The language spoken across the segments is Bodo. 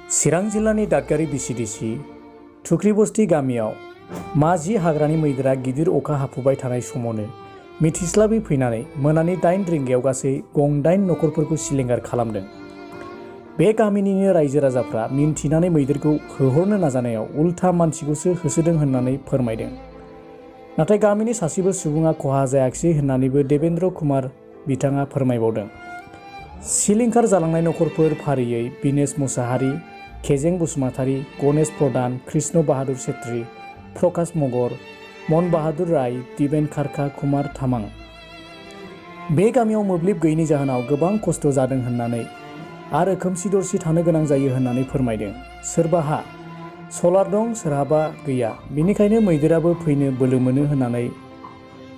चिरां जिल्लानि दादगारि बिसिडिसि थुख्रिबस्ति गामियाव माजि हाग्रानि मैदेरा गिदिर अखा हाफुबाय थानाय समावनो मिथिस्लाबै फैनानै मोनानि 8 रिंगायाव गासै गं 8 नखरफोरखौ सिलिंखार खालामदों। बे गामिनिनो रायजो राजाफ्रा मिन्थिनानै मैदेरखौ होहरनो नाजानायाव उल्था मानसिखौसो होसोदों होननानै फोरमायदों। नाथाय गामिनि सासेबो सुबुङा खहा जायाखिसै होननानैबो देबेन्द्र कुमार बिथाङा फोरमायबावदों। सिलिंखार जालांनाय नखरफोर फारियै बिनेश मुसाहारि, केजें बसुमतारी, गणेश प्रधान, कृष्ण बाहादुर छेत्री, प्रकाश मगर, मन बाहादुर राय, दिबेन खारखा, कुमार तामां। बे गामियाव मोब्लिब गैयैनि जाहोनाव गोबां खस्थ' जादों होननानै आरो खोमसि दरसि थानो गोनां जायो होननानै फोरमायदों। सोरबाहा सलार दं, सोरहाबा गैया, बेनिखायनो मैदेराबो फैनो बोलो मोनो होननानै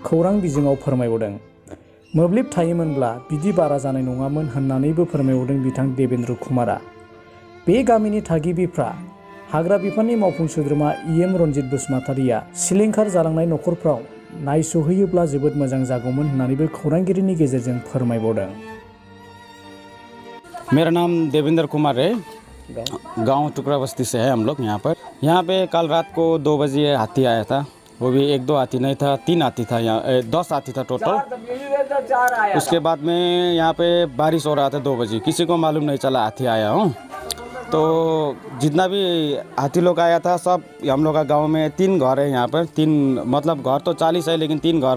खौरां बिजोङाव फोरमायबावदों। मोब्लिब थायोमोनब्ला बिदि बारा जानाय नङामोन होननानैबो फोरमायबावदों बिथां देबेन्द्र कुमारा। बे गामिनि थागिबिफ्रा हाग्रा बिफाननि मावफुं सोद्रोमा इएम रनजित बसुमतारीया सिलिंखार जालांनाय नखरफ्राव नायस'हैयोब्ला जोबोद मोजां जागौमोन होननानैबो खौरांगिरिनि गेजेरजों फोरमायबावदों। मेरा नाम देवेंद्र कुमार है। गांव टुकराबस्ती से है हम लोग। यहाँ पे कल रात को 2 बजे हाथी आया था। वो भी 1-2 हाथी नहीं था, 3 हाथी था। यहाँ 10 हाथी था टोटल। उसके बाद में यहाँ पे बारिश हो रहा था 2 बजे, किसी को मालूम नहीं चला हाथी आया हूँ। तो जितना भी हाथी लोग आया था सब हम लोग का गांव में 3 घर है। यहाँ पर 3 मतलब घर तो 40 है, लेकिन 3 घर